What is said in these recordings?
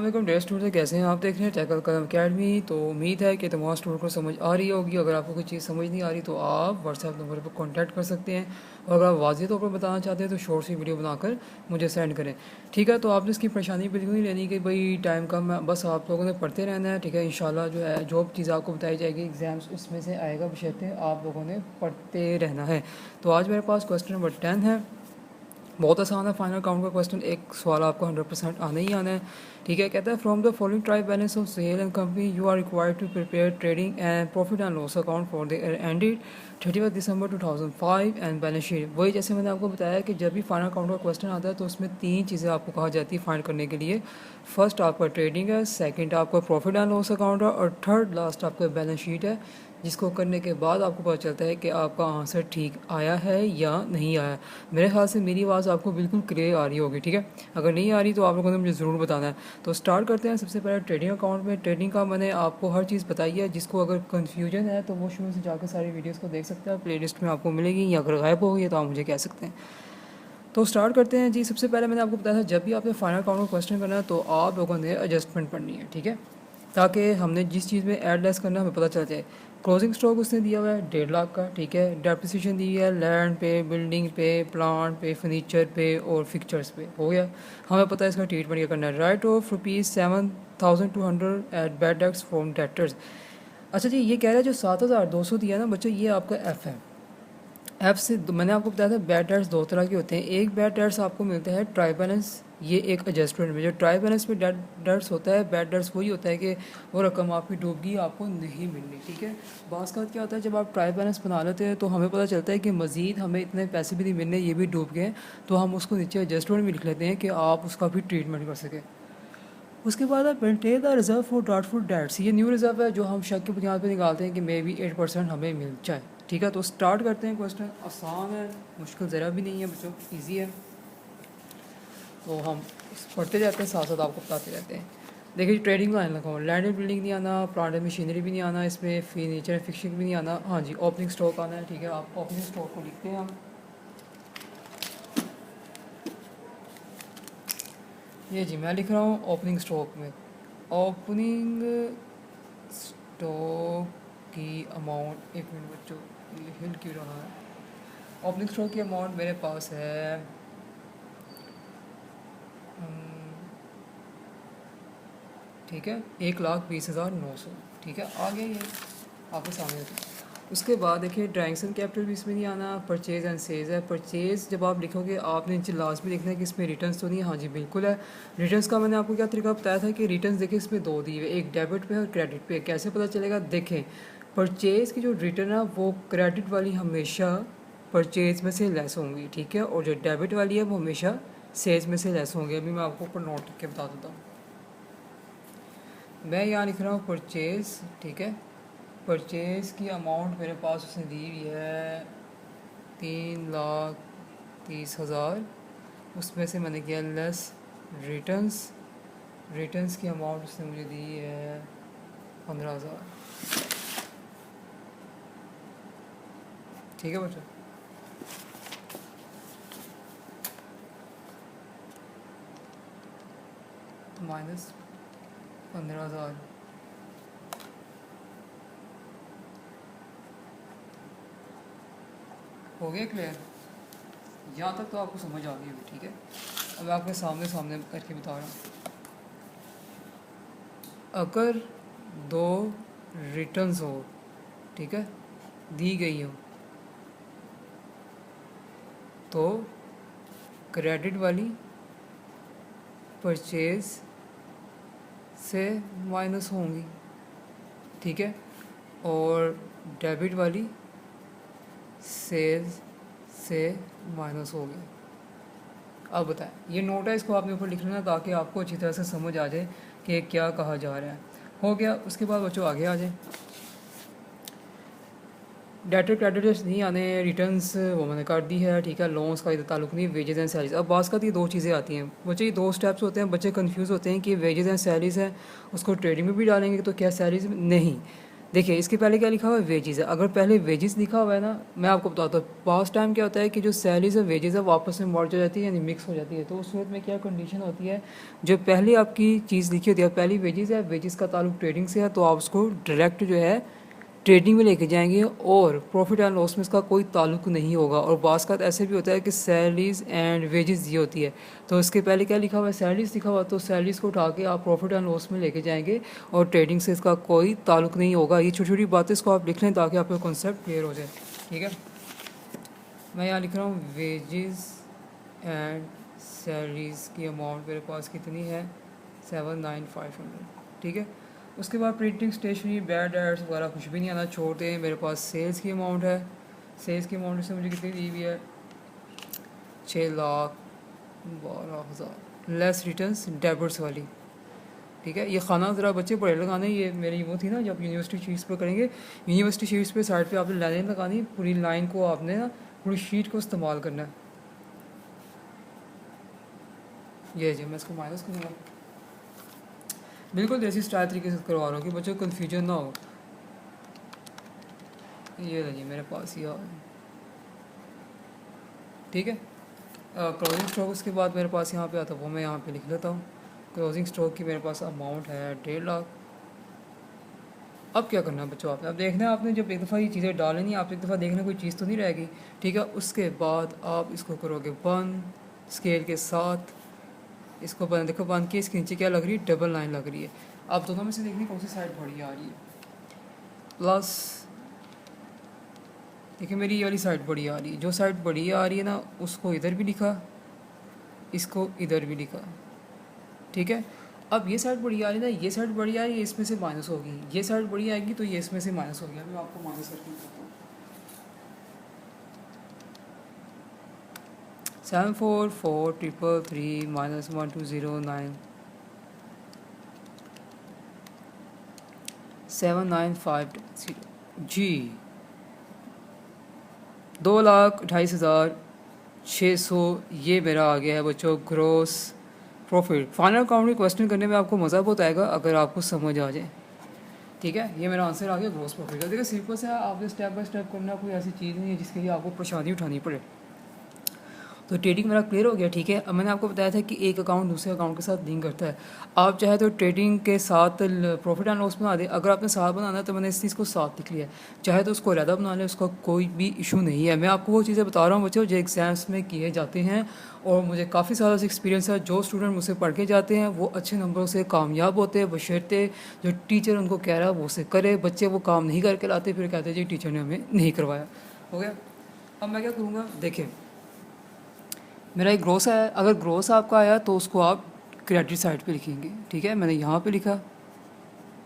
वालेकुम dear student, कैसे हैं आप? देख रहे हैं टैकल कदम अकेडमी। तो उम्मीद है कि तमाम स्टूडेंट को समझ आ रही होगी। अगर आपको कोई चीज़ समझ नहीं आ रही तो आप व्हाट्सएप नंबर पर कांटेक्ट कर सकते हैं, और अगर आप वाज़ेह तौर पर बताना चाहते हैं तो शॉर्ट सी वीडियो बनाकर मुझे सेंड करें। ठीक है, तो आपने इसकी परेशानी बिल्कुल नहीं लेनी कि भाई टाइम कम है, बस आप लोगों ने पढ़ते रहना है। ठीक है, इंशाल्लाह जो है जो चीज़ आपको बताई जाएगी एग्ज़ाम्स उसमें से आएगा, बशर्ते आप लोगों ने पढ़ते रहना है। तो आज मेरे पास क्वेश्चन नंबर 10 है। बहुत आसान है। फाइनल काउंट का क्वेश्चन, एक सवाल आपको 100% आना ही आना है। ठीक है, कहता है from the following trial balance of sale and company you are required to prepare trading and profit and loss account for the ended 31 December 2005 and balance sheet. वही जैसे मैंने आपको बताया कि जब भी फाइनल काउंट का क्वेश्चन आता है तो उसमें तीन चीज़ें आपको कहा जाती है फाइंड करने के लिए। फर्स्ट आपका ट्रेडिंग है, सेकंड आपका प्रॉफिट एंड लॉस अकाउंट है, और थर्ड लास्ट आपका बैलेंस शीट है, जिसको करने के बाद आपको पता चलता है कि आपका आंसर ठीक आया है या नहीं आया। मेरे ख्याल से मेरी आवाज़ आपको बिल्कुल क्लियर आ रही होगी। ठीक है, अगर नहीं आ रही तो आप लोगों ने मुझे ज़रूर बताना है। तो स्टार्ट करते हैं। सबसे पहले ट्रेडिंग अकाउंट में ट्रेडिंग का मैंने आपको हर चीज़ बताई है। जिसको अगर कन्फ्यूजन है तो वो शुरू से जाकर सारी वीडियोज़ को देख सकते हैं, प्लेलिस्ट में आपको मिलेगी, या अगर गायब हो गई है तो आप मुझे कह सकते हैं। तो स्टार्ट करते हैं जी। सबसे पहले मैंने आपको बताया था जब भी आपने फाइनल काउंट का क्वेश्चन करना है तो आप लोगों ने एडजस्टमेंट पढ़नी है। ठीक है, ताकि हमने जिस चीज़ में ऐड लेस करना है हमें पता चल जाए। क्लोजिंग स्टॉक उसने दिया हुआ है 1.5 लाख का। ठीक है, डेप्रिसिएशन दी है लैंड पे, बिल्डिंग पे, प्लांट पे, फर्नीचर पे और फिक्चर्स पे। हो गया, हमें पता है इसका ट्रीटमेंट क्या करना है। Write off ₹7,200 at bad debts from debtors. अच्छा जी, ये कह रहा है जो 7,200 दिया ना बच्चों, ये आपका एफ़ है। ऐप से मैंने आपको बताया था बैड डेट्स दो तरह के होते हैं। एक बैड डेट्स आपको मिलता है ट्राई बैलेंस, ये एक एडजस्टमेंट में। जो ट्राई बैलेंस में डेट्स होता है, बैड डेट्स वही होता है कि वो रकम आपकी डूब गई, आपको नहीं मिलनी। ठीक है, बास का क्या होता है जब आप ट्राई बैलेंस बना लेते हैं तो हमें पता चलता है कि मज़ीद हमें इतने पैसे भी नहीं मिलने, ये भी डूब गए, तो हम उसको नीचे एडजस्टमेंट में लिख लेते हैं कि आप उसका भी ट्रीटमेंट कर सकें। उसके बाद आप maintain the reserve for doubtful debts. ये न्यू रिजर्व है जो हम शक की बुनियाद पर निकालते हैं कि मे बी 8% हमें मिल जाए। ठीक है, तो स्टार्ट करते हैं। क्वेश्चन आसान है, मुश्किल ज़रा भी नहीं है बच्चों, इजी है। तो हम पढ़ते जाते हैं, साथ साथ आपको बताते रहते हैं। देखिए ट्रेडिंग लाइन लगाओ, लैंड एंड बिल्डिंग नहीं आना, प्लांट एंड मशीनरी भी नहीं आना, इसमें फर्नीचर फिक्सिंग भी नहीं आना। हाँ जी, ओपनिंग स्टॉक आना है। ठीक है, आप ओपनिंग स्टॉक को लिखते हैं हम। ये जी मैं लिख रहा हूँ ओपनिंग स्टॉक में। ओपनिंग स्टॉक की अमाउंट, एक मिनट बच्चों हिल क्यों रहा है। ओपनिंग स्टॉक की अमाउंट मेरे पास है ठीक है 1,20,900। ठीक है, आगे ये आपके सामने होता है। उसके बाद देखिए ट्रांजेक्शन कैपिटल भी इसमें नहीं आना। परचेज़ एंड सेल्स है। परचेज़ जब आप लिखोगे आपने नीचे लास्ट में लिखना है कि इसमें रिटर्न्स तो नहीं है। हाँ जी बिल्कुल है। रिटर्न्स का मैंने आपको क्या तरीका बताया था कि रिटर्न्स देखिए इसमें दो दिए हुए, एक डेबिट पे और क्रेडिट पे। कैसे पता चलेगा, देखें परचेज़ की जो रिटर्न है वो क्रेडिट वाली हमेशा परचेज़ में से लेस होंगी। ठीक है, और जो डेबिट वाली है वो हमेशा सेल्स में से लेस होंगे। अभी मैं आपको ऊपर नोट करके बता देता हूँ। मैं यहाँ लिख रहा हूँ परचेज़। ठीक है, परचेज़ की अमाउंट मेरे पास उसने दी हुई है 3,30,000। उसमें से मैंने किया लेस रिटर्न्स। रिटर्न्स की अमाउंट उसने मुझे दी है 15,000। ठीक है बच्चों, तो माइनस 15,000 हो गया क्लियर। यहाँ तक तो आपको समझ आ गई होगी। ठीक है, अब मैं आपके सामने सामने करके बता रहा हूँ। अगर दो रिटर्न्स हो, ठीक है, दी गई हो, तो क्रेडिट वाली परचेज से माइनस होंगी। ठीक है, और डेबिट वाली सेल्स से माइनस होगी। अब बताएं, ये नोट है, इसको आपने ऊपर लिख लेना ताकि आपको अच्छी तरह से समझ आ जाए कि क्या कहा जा रहा है। हो गया। उसके बाद बच्चों आगे आ जाए। डेटर क्रेडिटर्स नहीं आने, रिटर्न्स वो मैंने कर दी है। ठीक है, लोन्स का इधर ताल्लुक नहीं, वेजेस एंड सैलरीज। अब बात का ये दो चीज़ें आती हैं बच्चे, ये दो स्टेप्स होते हैं। बच्चे कंफ्यूज होते हैं कि वेजेस एंड सैलरीज हैं उसको ट्रेडिंग में भी डालेंगे तो क्या सैलरीज में नहीं। देखिए इसके पहले क्या लिखा हुआ है, वेजेस है। अगर पहले वेजेस लिखा हुआ है ना, मैं आपको बताता हूँ पास्ट टाइम क्या होता है कि जो सैलरीज है वेजेस है वो आपस में मर्ज हो जाती है, यानी मिक्स हो जाती है। तो उस सूरत में क्या कंडीशन होती है, जो पहले आपकी चीज़ लिखी होती है, पहली वेजेस है, वेजेस का ताल्लुक ट्रेडिंग से है, तो आप उसको डायरेक्ट जो है ट्रेडिंग में लेके जाएंगे और प्रॉफिट एंड लॉस में इसका कोई ताल्लुक नहीं होगा। और बास का ऐसे भी होता है कि सैलरीज एंड वेजेस ये होती है, तो इसके पहले क्या लिखा हुआ है, सैलरीज लिखा हुआ, तो सैलरीज को उठा के आप प्रॉफिट एंड लॉस में लेके जाएंगे और ट्रेडिंग से इसका कोई ताल्लुक नहीं होगा। ये छोटी छोटी बातें इसको आप लिख लें ताकि आपका कॉन्सेप्ट क्लियर हो जाए। ठीक है, मैं यहाँ लिख रहा हूँ वेजेस एंड सैलरीज की अमाउंट मेरे पास कितनी है, 79500। ठीक है, उसके बाद प्रिंटिंग स्टेशनरी बैड एड्स वगैरह कुछ भी नहीं आना, छोड़ते हैं। मेरे पास सेल्स की अमाउंट है, सेल्स की अमाउंट से मुझे कितनी दी हुई है, 6,12,000 लेस रिटर्न्स डेबिट्स वाली। ठीक है, ये खाना ज़रा बच्चे पढ़े लगाने, ये मेरी वो थी ना जब यूनिवर्सिटी शीट्स पे करेंगे, यूनिवर्सिटी शीट्स पे साइड पे आपने लाइन लगानी, पूरी लाइन को आपने ना पूरी शीट को इस्तेमाल करना है। ये जी मैं इसको माइनस करूँगा, बिल्कुल जैसी स्टाइल तरीके से करवा रहा हूँ कि बच्चों को कन्फ्यूजन ना हो। ये जी मेरे पास ये ठीक है। क्लोजिंग स्टॉक उसके बाद मेरे पास यहाँ पे आता है, वो मैं यहाँ पे लिख लेता हूँ। क्लोजिंग स्टॉक की मेरे पास अमाउंट है 1.5 लाख। अब क्या करना है बच्चों, आपने अब देखना है, आपने जब एक दफ़ा ये चीज़ें डालेंगी, आप एक दफ़ा देखना कोई चीज़ तो नहीं रहेगी। ठीक है, उसके बाद आप इसको करोगे बंद स्केल के साथ, इसको बंद, देखो बंद किया, इसके नीचे क्या लग रही है, डबल लाइन लग रही है। आप दोनों में से देखनी कौन सी साइड बड़ी आ रही है, प्लस देखिए मेरी ये वाली साइड बड़ी आ रही है, जो साइड बड़ी आ रही है ना उसको इधर भी लिखा, इसको इधर भी लिखा। ठीक है, अब ये साइड बड़ी आ रही है ना, ये साइड बड़ी आ रही है, इसमें से माइनस होगी, ये साइड बड़ी आएगी तो ये इसमें से माइनस होगी। अभी मैं आपको माइनस करके बताता हूँ, 74433 माइनस 1209 7950 जी, 2,28,600 ये मेरा आ गया है बच्चों gross profit. Final accounting question करने में आपको मज़ा बहुत आएगा अगर आपको समझ आ जाए। ठीक है, ये मेरा आंसर आ गया ग्रोस प्रॉफिट का। देखिए सिंपल से आपको स्टेप बाय स्टेप करना, कोई ऐसी चीज़ नहीं है जिसके लिए आपको परेशानी उठानी पड़े। तो ट्रेडिंग मेरा क्लियर हो गया। ठीक है, अब मैंने आपको बताया था कि एक अकाउंट दूसरे अकाउंट के साथ लिंक करता है। आप चाहे तो ट्रेडिंग के साथ प्रॉफिट एंड लॉस बना दें, अगर आपने साथ बनाना है तो मैंने इस चीज़ को साथ लिख लिया है, चाहे तो उसको अलग बना लें, उसका कोई भी इशू नहीं है। मैं आपको वो चीज़ें बता रहा हूँ बच्चों जो एग्जाम्स में किए जाते हैं, और मुझे काफ़ी सालों से एक्सपीरियंस है। जो स्टूडेंट मुझसे पढ़ के जाते हैं वो अच्छे नंबरों से कामयाब होते हैं, बशर्ते जो टीचर उनको कह रहा है वो उसे करे। बच्चे वो काम नहीं करके लाते, फिर कहते हैं जी टीचर ने हमें नहीं करवाया। हो गया, अब मैं क्या करूँगा, देखिए मेरा एक ग्रोस है, अगर ग्रोस आपका आया तो उसको आप क्रेडिट साइड पे लिखेंगे। ठीक है, मैंने यहाँ पे लिखा।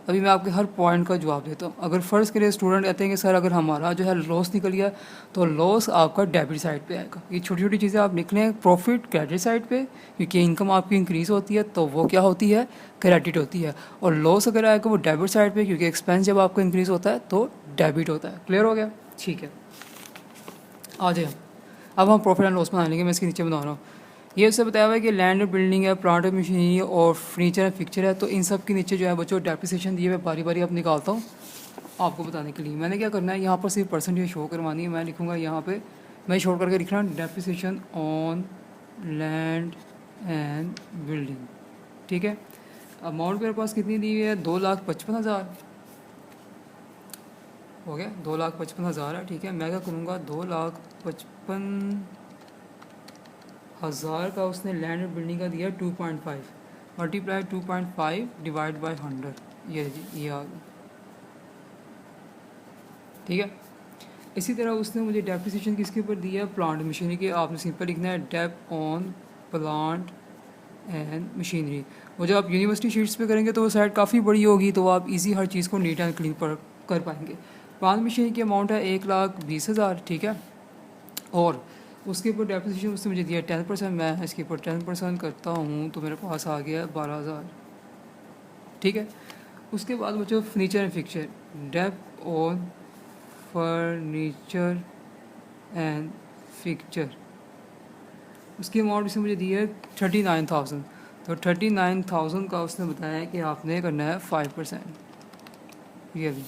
अभी मैं आपके हर पॉइंट का जवाब देता हूँ। अगर फ़र्ज़ के लिए स्टूडेंट कहते हैं कि सर अगर हमारा जो है लॉस निकल गया तो लॉस आपका डेबिट साइड पे आएगा। ये छोटी छोटी चीज़ें आप लिख लें, प्रॉफिट क्रेडिट साइड पे, क्योंकि इनकम आपकी इंक्रीज़ होती है तो वो क्या होती है, क्रेडिट होती है। और लॉस अगर आएगा वो डेबिट साइड पर, क्योंकि एक्सपेंस जब आपका इंक्रीज़ होता है तो डेबिट होता है। क्लियर हो गया? ठीक है, आ जाए अब हम प्रॉफिट एंड लॉस बना लेंगे। मैं इसके नीचे बना रहा हूँ, ये उससे बताया हुआ है कि लैंड और बिल्डिंग है, प्लांट और मशीनरी और फर्नीचर है, फिक्चर है। तो इन सब के नीचे जो है बच्चों डेप्रिसिएशन दिए मैं बारी बारी अब निकालता हूँ आपको बताने के लिए। मैंने क्या करना है, यहाँ पर सिर्फ परसेंटेज शो करवानी है। मैं लिखूँगा यहाँ पे, मैं शो करके लिख रहा हूँ depreciation on land and building. ठीक है, अमाउंट मेरे पास कितनी दी हुई है, 2,55,000 हो गया, 2,55,000 है। ठीक है, मैं क्या करूँगा, 2,55,000 का उसने लैंड और बिल्डिंग का दिया 2.5 मल्टीप्लाई 2.5 डिवाइड बाई 100, ये जी ये आ गया। ठीक है, इसी तरह उसने मुझे डेप्रिसिएशन किसके ऊपर दिया है, प्लांट मशीनरी के। आपने सिंपल लिखना है dep on plant and machinery. वो जब आप यूनिवर्सिटी शीट्स पे करेंगे तो वो साइड काफ़ी बड़ी होगी, तो आप इजी हर चीज़ को नीट एंड क्लीन पर कर पाएंगे। प्लांट मशीनरी की अमाउंट है 1,20,000। ठीक है, और उसके ऊपर डेप्रिसिएशन उसने मुझे दिया 10%। मैं इसके ऊपर 10% करता हूँ तो मेरे पास आ गया 12,000। ठीक है, उसके बाद बच्चों furniture and fixture, dep on furniture and fixture, उसकी अमाउंट उसने मुझे दी है 39,000। तो 39,000 का उसने बताया है कि आपने करना है 5%। ये भी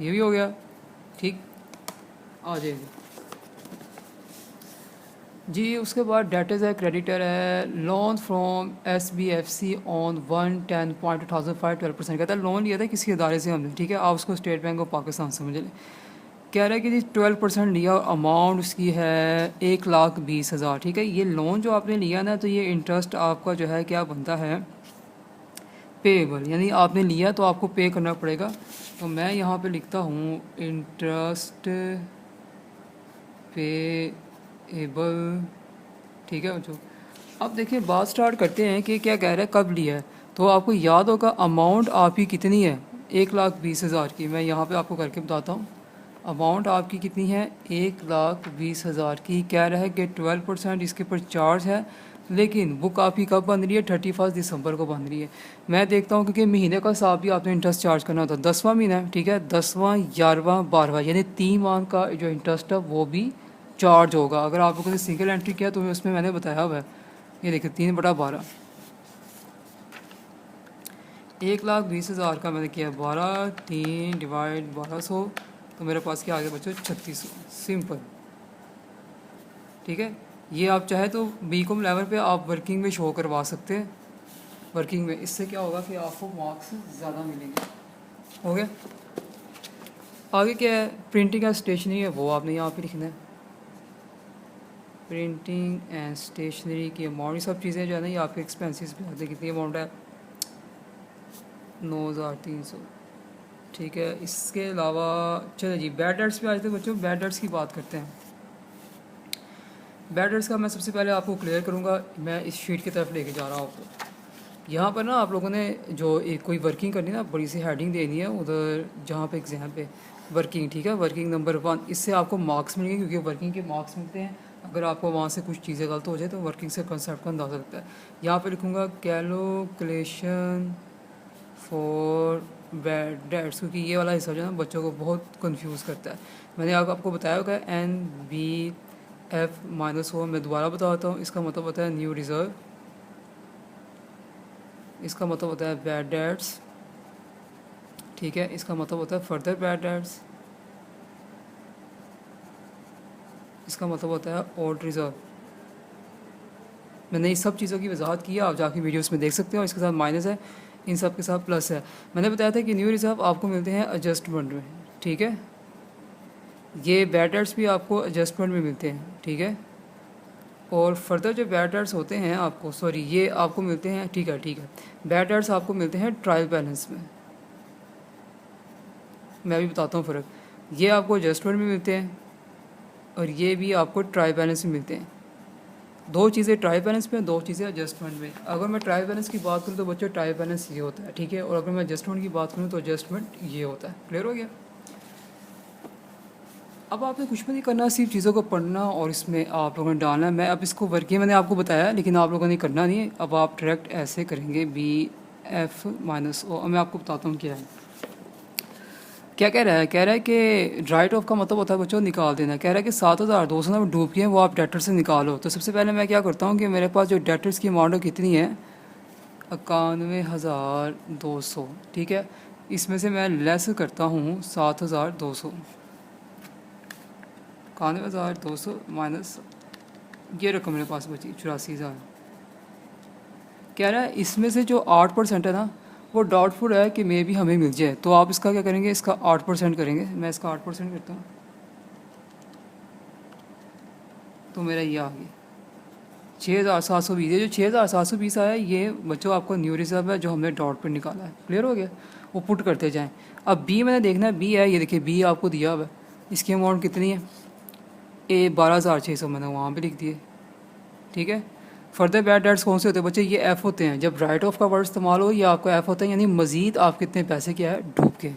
ये भी हो गया, ठीक, आ जाएगी जी। उसके बाद डेटर्स है, क्रेडिटर है, लोन फ्रॉम SBFC ऑन 110.2005 12% कहता है लोन लिया था किसी अदारे से हमने, ठीक है, आप उसको स्टेट बैंक ऑफ पाकिस्तान समझ लें। कह रहा है कि जी 12% लिया और अमाउंट उसकी है 1,20,000, ठीक है। ये लोन जो आपने लिया ना, तो ये इंटरेस्ट आपका जो है क्या बनता है, पेएबल, यानी आपने लिया तो आपको पे करना पड़ेगा। तो मैं यहाँ पे लिखता हूँ इंटरेस्ट पेएबल, ठीक है बच्चों। अब देखिए बात स्टार्ट करते हैं कि क्या कह रहा है, कब लिया है। तो आपको याद होगा अमाउंट आपकी कितनी है, 1,20,000 की। मैं यहाँ पे आपको करके बताता हूँ, अमाउंट आपकी कितनी है, 1,20,000 की। कह रहा है कि 12% इसके ऊपर चार्ज है, लेकिन बुक आपकी कब बन रही है, 31 दिसंबर को बन रही है। मैं देखता हूँ क्योंकि महीने का हिसाब भी आपने इंटरेस्ट चार्ज करना होता है, 10वां महीना है, ठीक है, 10वां 11वां 12वां यानी 3 माह का जो इंटरेस्ट है वो भी चार्ज होगा। अगर आप लोगों ने सिंगल एंट्री किया तो उसमें मैंने बताया हुआ है, ये देखिए 3/12, 1,20,000 का मैंने किया 12, 3 डिवाइड 1200, तो मेरे पास क्या आ गया बच्चों, 3600, सिंपल, ठीक है। ये आप चाहे तो BCom लेवल पे आप वर्किंग में शो करवा सकते हैं, वर्किंग में, इससे क्या होगा कि आपको मार्क्स ज़्यादा मिलेंगे। हो गया। आगे क्या है, प्रिंटिंग एंड स्टेशनरी है, वो आपने यहाँ पे लिखना है, प्रिंटिंग एंड स्टेशनरी की अमाउंट, ये सब चीज़ें जो है ना ये आपके एक्सपेंसेस पे आते हैं। कितनी अमाउंट है, 9,300, ठीक है। इसके अलावा चलो जी बैड डेट्स पे आए थे बच्चों, बैड डेट्स की बात करते हैं। बैड डेट्स का मैं सबसे पहले आपको क्लियर करूँगा, मैं इस शीट की तरफ लेके जा रहा हूँ आपको। यहाँ पर ना आप लोगों ने जो एक कोई वर्किंग करनी है ना, बड़ी सी हेडिंग देनी है उधर जहाँ पे एग्जाम पे वर्किंग, ठीक है, वर्किंग नंबर 1, इससे आपको मार्क्स मिलेंगे क्योंकि वर्किंग के मार्क्स मिलते हैं। अगर आपको वहाँ से कुछ चीज़ें गलत हो जाए तो वर्किंग से कंसेप्ट का अंदाज़ा लगता है। यहाँ पे लिखूँगा कैलकुलेशन फॉर बैड डेट्स, क्योंकि ये वाला हिस्सा जो है ना बच्चों को बहुत कंफ्यूज करता है। मैंने आपको बताया होगा NBF-O, मैं दोबारा बताता हूँ, इसका मतलब होता है न्यू रिज़र्व, इसका मतलब होता है बैड डेट्स, ठीक है, इसका मतलब होता है फर्दर बैड डेट्स, इसका मतलब होता है ओल्ड रिज़र्व। मैंने इस सब चीज़ों की वजाहत की है, आप जाके वीडियोस में देख सकते हो। इसके साथ माइनस है, इन सब के साथ प्लस है। मैंने बताया था कि न्यू रिज़र्व आपको मिलते हैं एडजस्टमेंट में, ठीक है, ये बैड डेट्स भी आपको एडजस्टमेंट में मिलते हैं, ठीक है, और फर्दर जो बैड डेट्स होते हैं आपको, सॉरी, ये आपको मिलते हैं, ठीक है, ठीक है, बैड डेट्स आपको मिलते हैं ट्रायल बैलेंस में। मैं भी बताता हूँ फ़र्क, ये आपको एडजस्टमेंट में मिलते हैं और ये भी आपको ट्रायल बैलेंस में मिलते हैं। दो चीज़ें ट्रायल बैलेंस में, दो चीज़ें एडजस्टमेंट में। अगर मैं ट्रायल बैलेंस की बात करूँ तो बच्चों ट्रायल बैलेंस ये होता है, ठीक है, और अगर मैं एडजस्टमेंट की बात करूँ तो एडजस्टमेंट ये होता है। क्लियर हो गया। अब आपने कुछ भी नहीं करना, सिर्फ चीज़ों को पढ़ना और इसमें आप लोगों ने डालना है। मैं अब इसको वर्किंग मैंने आपको बताया, लेकिन आप लोगों ने करना नहीं है। अब आप डायरेक्ट ऐसे करेंगे BF-O। अब मैं आपको बताता हूँ क्या है, क्या कह रहा है। कह रहा है कि राइट ऑफ का मतलब होता है बच्चों निकाल देना। कह रहा है कि 7,200 में डूब गए वो आप डेटर से निकालो। तो सबसे पहले मैं क्या करता हूँ कि मेरे पास जो डेटर्स की अमाउंट कितनी है, 91,200, ठीक है, इसमें से मैं लेस करता हूँ 7,200, 91,200 माइनस ये रकम मेरे पास बची 84,000। कह रहा है इसमें से जो 8% है ना वो डाउटफुल है कि मे भी हमें मिल जाए। तो आप इसका क्या करेंगे, इसका 8% करेंगे। मैं इसका 8% करता हूँ तो मेरा ये आ गया 6,720। ये जो 6,720 आया ये बच्चों आपको न्यू रिजर्व है जो हमने डॉट पर निकाला है। क्लियर हो गया। वो पुट करते जाएं। अब बी मैंने देखना है, बी है, ये देखिए बी आपको दिया हुआ है। इसकी अमाउंट कितनी है, 12,600 मैंने वहाँ पे लिख दिए, ठीक है। फर्दर बैड डेट्स कौन से होते हैं बच्चे, ये एफ़ होते हैं। जब राइट ऑफ का वर्ड इस्तेमाल हो ये आपको एफ़ होता है, यानी मज़ीद आप कितने पैसे क्या है डूब के।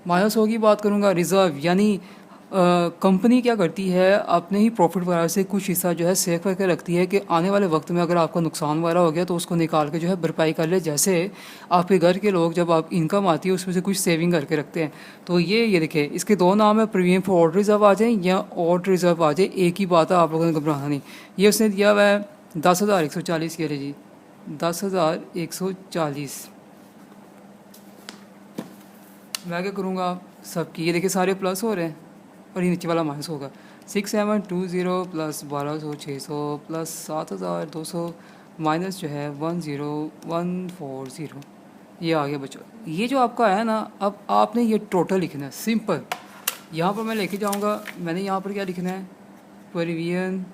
माइनस हो की बात करूँगा, रिज़र्व यानी कंपनी क्या करती है अपने ही प्रॉफिट वगैरह से कुछ हिस्सा जो है सेव करके रखती है कि आने वाले वक्त में अगर आपका नुकसान वगैरह हो गया तो उसको निकाल के जो है भरपाई कर ले। जैसे आपके घर के लोग जब आप इनकम आती है उसमें से कुछ सेविंग करके रखते हैं। तो ये देखिए इसके दो नाम है, प्रीमियम फॉर ऑर्डर रिजर्व आ जाए या ऑर्डर रिजर्व आ जाए, एक ही बात है, आप लोगों ने घबराना नहीं। ये उसने दिया हुआ है 10,140 के लिए जी, 10,140, मैं क्या करूँगा, सबकी ये देखिए सारे प्लस हो रहे हैं और ये नीचे वाला माइनस होगा। 6720 प्लस 1200 600 प्लस 7200 माइनस जो है 10140, ये आ गया बच्चों। ये जो आपका है ना, अब आपने ये टोटल लिखना है सिंपल। यहाँ पर मैं लेके जाऊँगा, मैंने यहाँ पर क्या लिखना है, प्रीवियन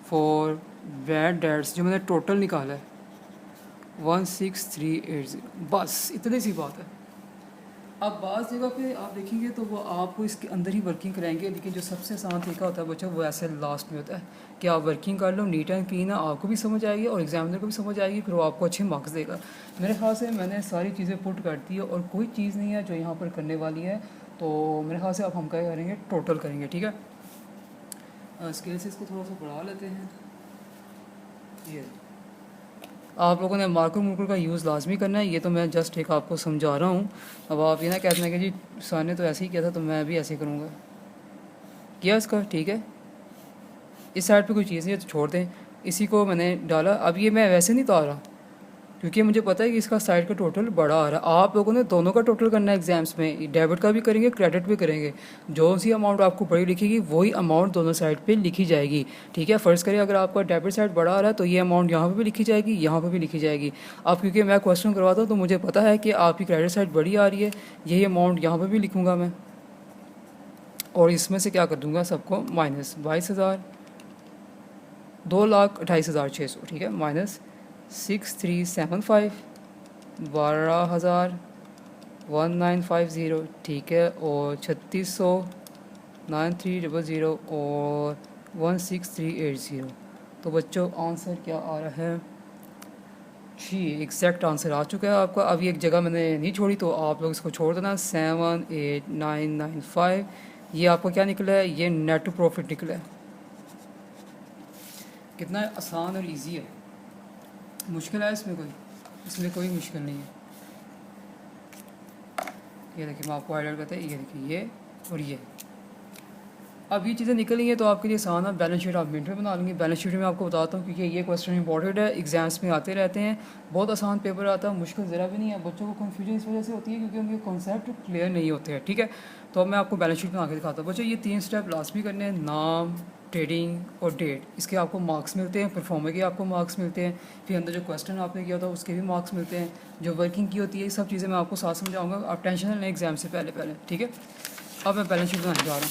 फॉर बैड डेट्स, जो मैंने टोटल निकाला है 16380, बस इतनी सी बात है। अब बाज़ जगह पे आप देखेंगे तो वो आपको इसके अंदर ही वर्किंग कराएंगे, लेकिन जो सबसे आसान तरीका होता है बच्चों वो ऐसे लास्ट में होता है कि आप वर्किंग कर लो नीट एंड क्लीन है, आपको भी समझ आएगी और एग्जामिनर को भी समझ आएगी, फिर वो आपको अच्छे मार्क्स देगा। मेरे ख्याल से मैंने सारी चीज़ें पुट कर दी है और कोई चीज़ नहीं है जो यहाँ पर करने वाली है। तो मेरे ख्याल से अब हम क्या करेंगे, टोटल करेंगे, ठीक है। स्केल से इसको थोड़ा सा बढ़ा लेते हैं। ये आप लोगों ने मार्कर मुर्कर का यूज़ लाजमी करना है, ये तो मैं जस्ट एक आपको समझा रहा हूँ। अब आप ये ना कहते हैं कि जी सर ने तो ऐसे ही किया था तो मैं भी ऐसे ही करूँगा, किया इसका, ठीक है। इस साइड पे कोई चीज़ नहीं है तो छोड़ दें, इसी को मैंने डाला। अब ये मैं वैसे नहीं उतार रहा क्योंकि मुझे पता है कि इसका साइड का टोटल बड़ा आ रहा है। आप लोगों ने दोनों का टोटल करना है एग्जाम्स में, डेबिट का भी करेंगे क्रेडिट भी करेंगे। जो सी अमाउंट आपको बड़ी लिखेगी वही अमाउंट दोनों साइड पे लिखी जाएगी, ठीक है। फ़र्ज़ करिए अगर आपका डेबिट साइड बड़ा आ रहा है तो ये अमाउंट यहाँ पे भी लिखी जाएगी, यहाँ पे भी लिखी जाएगी। अब क्योंकि मैं क्वेश्चन करवाता हूँ तो मुझे पता है कि आपकी क्रेडिट साइड बड़ी आ रही है, यही अमाउंट यहाँ पर भी लिखूँगा मैं, और इसमें से क्या कर दूँगा सबको माइनस 22,000 2,28,600, ठीक है, माइनस 6375 12,000 1950, ठीक है, और 3600 9300 और 16380। तो बच्चों आंसर क्या आ रहा है जी, एग्जैक्ट आंसर आ चुका है आपका। अभी एक जगह मैंने नहीं छोड़ी तो आप लोग इसको छोड़ देना, 78995। ये आपको क्या निकला है, ये नेट प्रॉफिट निकला है। कितना आसान और इजी है, मुश्किल है इसमें कोई मुश्किल नहीं है। ये देखिए मैं आपको हाईलाइट करते हैं, ये देखिए ये और ये। अब ये चीज़ें निकली हैं तो आपके लिए आसान है। बैलेंस शीट आप मिनट में बना लेंगे। बैलेंस शीट में आपको बताता हूँ क्योंकि ये क्वेश्चन इंपॉर्टेंट है, एग्जाम्स में आते रहते हैं, बहुत आसान पेपर आता है, मुश्किल ज़रा भी नहीं है। बच्चों को कन्फ्यूजन इस वजह से होती है क्योंकि उनके कॉन्सेप्ट क्लियर नहीं होते हैं, ठीक है। तो अब मैं आपको बैलेंस शीट बना के दिखाता हूँ। बच्चों ये 3 स्टेप लाजमी करने हैं, नाम, ट्रेडिंग और डेट। इसके आपको मार्क्स मिलते हैं, परफॉर्मर के आपको मार्क्स मिलते हैं, फिर अंदर जो क्वेश्चन आपने किया था उसके भी मार्क्स मिलते हैं, जो वर्किंग की होती है, ये सब चीज़ें मैं आपको साथ समझाऊंगा। आप टेंशन ना लें एग्जाम से पहले, ठीक है। अब मैं बैलेंस शीट बनाने जा रहा हूँ।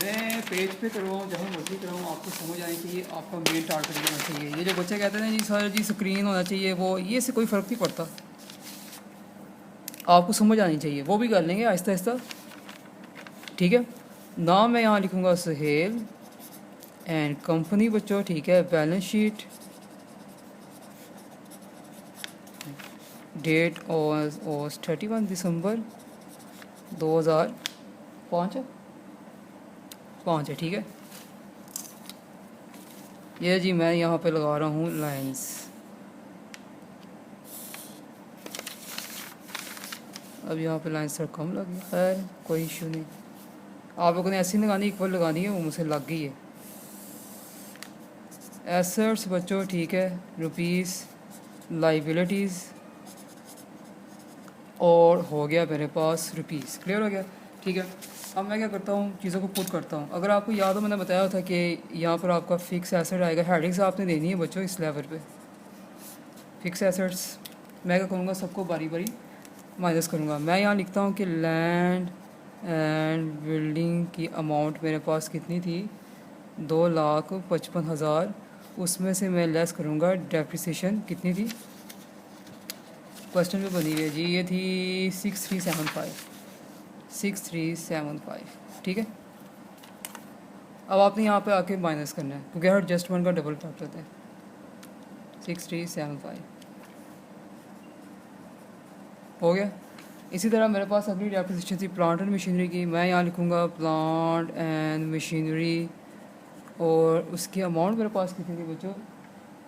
मैं पेज पे करवाऊँ जहाँ मर्जी करवाऊँ, आपको समझ आनी चाहिए, आपका मेन टारगेट होना चाहिए। ये जो बच्चे कहते हैं ना जी सर जी स्क्रीन होना चाहिए, वो ये से कोई फ़र्क नहीं पड़ता, आपको समझ आनी चाहिए, वो भी कर लेंगे आहिस्ता आहिस्ता, ठीक है। नाम मैं यहाँ लिखूँगा सुहेल एंड कंपनी बच्चों, ठीक है। बैलेंस शीट, डेट और 31 दिसंबर 2005 है, ठीक है। ये जी मैं यहाँ पे लगा रहा हूँ लाइंस। अब यहाँ पे लाइंस थोड़ा कम लगी, खैर कोई इशू नहीं, आप लोगों ने ऐसी लगानी, इक्वल लगानी है, वो मुझसे लग गई है। एसेट्स बच्चों, ठीक है, रुपीज़, लाइबिलिटीज़, और हो गया मेरे पास रुपीज़, क्लियर हो गया, ठीक है। अब मैं क्या करता हूँ, चीज़ों को पुट करता हूँ। अगर आपको याद हो मैंने बताया था कि यहाँ पर आपका फ़िक्स एसेट आएगा, हेडिंग्स आपने देनी है बच्चों इस लेवल पे। फ़िक्स एसेट्स मैं क्या करूँगा, सबको बारी बारी माइनस करूँगा। मैं यहाँ लिखता हूँ कि लैंड एंड बिल्डिंग की अमाउंट मेरे पास कितनी थी, 2,55,000, उसमें से मैं लेस करूँगा डेप्रिसिएशन, कितनी थी, क्वेश्चन में बनी हुई है जी, ये थी 6375, ठीक है। अब आपने यहाँ पे आके माइनस करना है क्योंकि हर जस्ट वन का डबल फैक्टर होता है। 6375 हो गया। इसी तरह मेरे पास अगली डेप्रिसिएशन थी प्लांट एंड मशीनरी की। मैं यहाँ लिखूँगा प्लांट एंड मशीनरी, और उसकी अमाउंट मेरे पास कितनी थी बच्चों,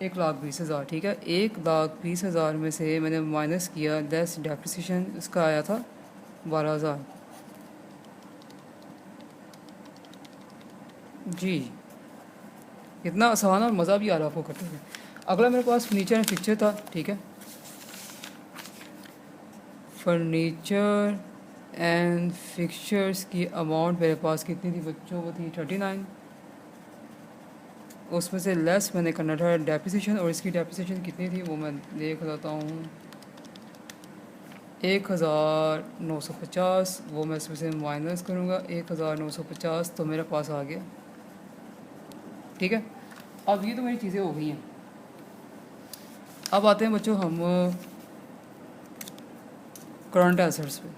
1,20,000, ठीक है। 1,20,000 में से मैंने माइनस किया लेस डेप्रिसिएशन, इसका आया था 12,000 जी। इतना आसान और मज़ा भी आ रहा आपको करते हुए। अगला मेरे पास फर्नीचर एंड फिक्चर था, ठीक है। फर्नीचर एंड फिक्चर्स की अमाउंट मेरे पास कितनी थी बच्चों, वो थी 39। उसमें से लेस मैंने करना था डेप्रिसिएशन, और इसकी डेप्रिसिएशन कितनी थी वो मैं देख लेता हूँ, 1950। वो मैं इसमें से माइनस करूँगा 1950, तो मेरे पास आ गया, ठीक है। अब ये तो मेरी चीज़ें हो गई हैं। अब आते हैं बच्चों हम करंट एसेट्स पे।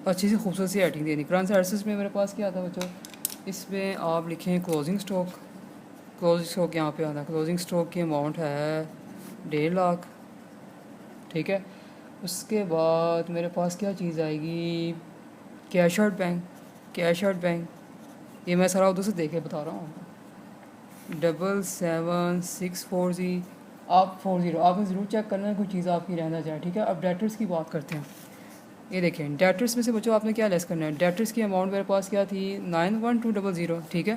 अच्छी सी खूबसूरत सी एडिंग देनी। करंट एसेट्स में मेरे पास क्या आता है बच्चों, इसमें आप लिखें क्लोजिंग स्टॉक। क्लोजिंग स्टॉक यहाँ पे आता है, क्लोजिंग स्टॉक की अमाउंट है 1.5 लाख, ठीक है। उसके बाद मेरे पास क्या चीज़ आएगी, cash out bank. Cash out bank ये मैं सारा उधर से देख के बता रहा हूँ। 77640 आप 40 आपने ज़रूर चेक करना है कोई चीज़ आपकी रहना जाए, ठीक है। अब डेटर्स की बात करते हैं। ये देखें डेटर्स में से बच्चों आपने क्या लेस करना है। डेटर्स की अमाउंट मेरे पास क्या थी 91200, ठीक है।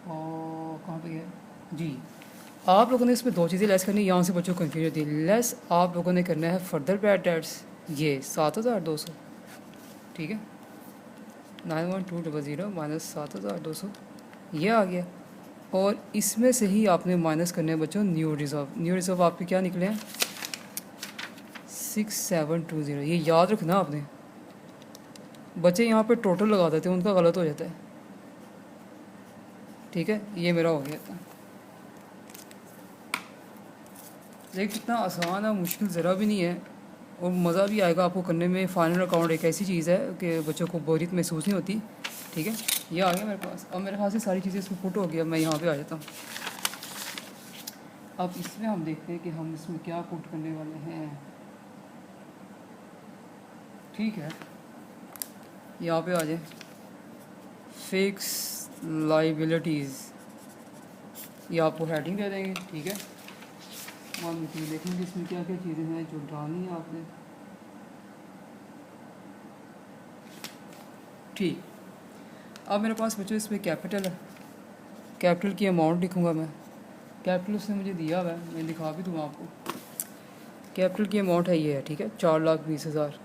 और कहाँ पे है जी, आप लोगों ने इसमें दो चीज़ें लेस करनी है, यहाँ से बच्चों को कन्फ्यूजन थी। लेस आप लोगों ने करना है फर्दर बैड डेट्स, ये 7200, ठीक है। 91200 माइनस 7200 ये आ गया। और इसमें से ही आपने माइनस करने हैं बच्चों न्यू रिज़र्व। न्यू रिज़र्व आपके क्या निकले हैं 6720। ये याद रखना आपने, बच्चे यहाँ पे टोटल लगा देते हैं, उनका गलत हो जाता है, ठीक है। ये मेरा हो गया था। देखिए कितना आसान है, मुश्किल ज़रा भी नहीं है, और मज़ा भी आएगा आपको करने में। फाइनल अकाउंट एक ऐसी चीज़ है कि बच्चों को बोरियत महसूस नहीं होती, ठीक है। ये आ गया मेरे पास। अब मेरे पास से सारी चीज़ें इसमें पुट हो गया, मैं यहाँ पे आ जाता हूँ। अब इसमें हम देखते हैं कि हम इसमें क्या पुट करने वाले हैं, ठीक है। यहाँ पे आ जाए फिक्स लाइबिलिटीज़, ये आपको हेडिंग दे देंगे, ठीक है। हम देखेंगे इसमें क्या क्या चीज़ें हैं जो डालनी है आपने, ठीक। अब मेरे पास बच्चों इसमें कैपिटल है, कैपिटल की अमाउंट लिखूँगा मैं। कैपिटल उसने मुझे दिया हुआ है, मैं दिखा भी दूँगा आपको। कैपिटल की अमाउंट है ये है, ठीक है, 4,20,000।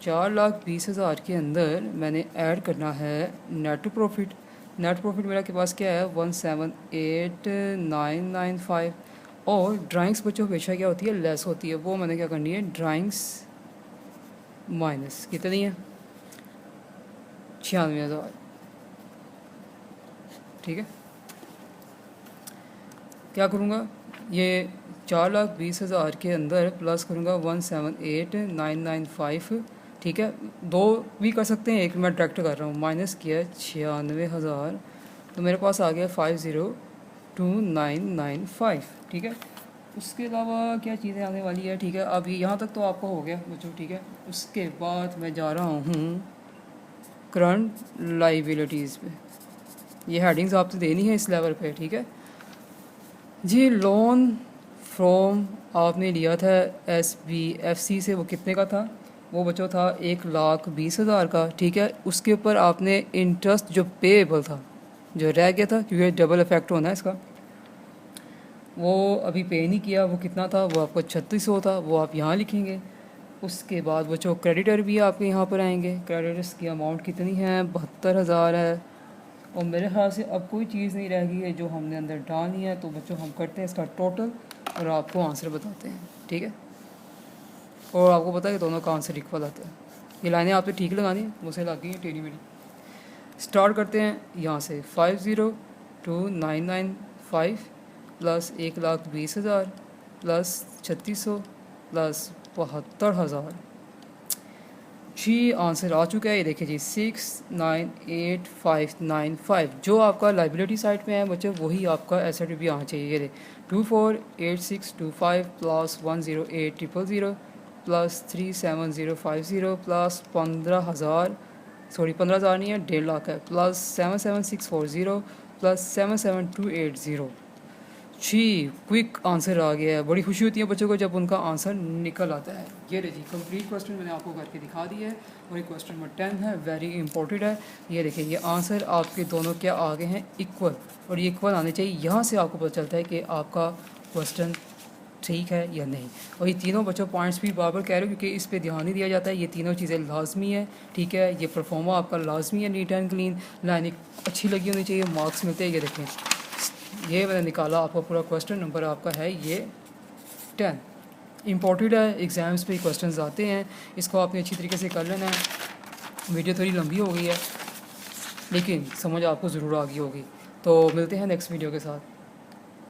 4,20,000 के अंदर मैंने ऐड करना है नेट प्रॉफिट। नेट प्रॉफिट मेरा के पास क्या है 178,995। और ड्राइंग्स बच्चों हमेशा क्या होती है लेस होती है, वो मैंने क्या करनी है ड्राइंग्स माइनस कितनी है 96,000, ठीक है। क्या करूँगा ये 4,20,000 के अंदर प्लस करूँगा 178,995, ठीक है। दो भी कर सकते हैं, एक मैं डायरेक्ट कर रहा हूँ। माइनस किया 96,000, तो मेरे पास आ गया 502995, ठीक है। उसके अलावा क्या चीज़ें आने वाली है, ठीक है। अब ये यहाँ तक तो आपका हो गया बच्चों, ठीक है। उसके बाद मैं जा रहा हूँ करंट लाइबिलिटीज़ पे। ये हेडिंग्स आपसे देनी है इस लेवल पे, ठीक है जी। लोन फ्रॉम आपने लिया था SBFC से, वो कितने का था, वो बच्चों था 1,20,000 का, ठीक है। उसके ऊपर आपने इंटरेस्ट जो पेएबल था, जो रह गया था, क्योंकि डबल इफेक्ट होना है इसका, वो अभी पे नहीं किया। वो कितना था, वो आपको 3600 था, वो आप यहाँ लिखेंगे। उसके बाद बच्चों क्रेडिटर भी आपके यहाँ पर आएंगे। क्रेडिटर्स की अमाउंट कितनी है 72,000 है। और मेरे ख्याल से अब कोई चीज़ नहीं रह गई है जो हमने अंदर डालनी है, तो बच्चों हम करते हैं इसका टोटल और आपको आंसर बताते हैं, ठीक है। और आपको पता है कि दोनों का आंसर इक्वल आता है। ये लाइनें आपने ठीक लगानी है, मुझसे लग गई हैं टेढ़ी मेढ़ी। स्टार्ट करते हैं यहाँ से 502995 प्लस 1,20,000 प्लस 3600 प्लस 72,000 जी। आंसर आ चुका है, ये देखिए जी 698595। जो आपका लाइबिलिटी साइड में है बच्चों वही आपका एसेट भी आना चाहिए। ये 248625 प्लस 108,000 प्लस 37050 प्लस 15,000, सॉरी 15,000 नहीं है 1.5 लाख है, प्लस 77640 प्लस 77280। जी, क्विक आंसर आ गया है। बड़ी खुशी होती है बच्चों को जब उनका आंसर निकल आता है। ये देखिए कंप्लीट क्वेश्चन मैंने आपको करके दिखा दिया है और ये क्वेश्चन नंबर 10 है, वेरी इंपॉर्टेंट है। ये देखिए ये आंसर आपके दोनों क्या आ गए हैं, इक्वल, और ये इक्वल आने चाहिए। यहाँ से आपको पता चलता है कि आपका क्वेश्चन ठीक है या नहीं। और ये तीनों बच्चों पॉइंट्स भी बार बार कह रहे हो क्योंकि इस पे ध्यान नहीं दिया जाता है। ये तीनों चीज़ें लाजमी है, ठीक है। ये परफॉर्मा आपका लाजमी है, नीट एंड क्लीन, लाइनिंग अच्छी लगी होनी चाहिए, मार्क्स मिलते हैं। ये देखें ये मैंने निकाला, आपका पूरा क्वेश्चन नंबर आपका है ये 10। इम्पोर्टेड है, एग्ज़ाम्स पे क्वेश्चंस आते हैं, इसको आपने अच्छी तरीके से कर लेना है। वीडियो थोड़ी लंबी हो गई है लेकिन समझ आपको ज़रूर आ गई होगी। तो मिलते हैं नेक्स्ट वीडियो के साथ।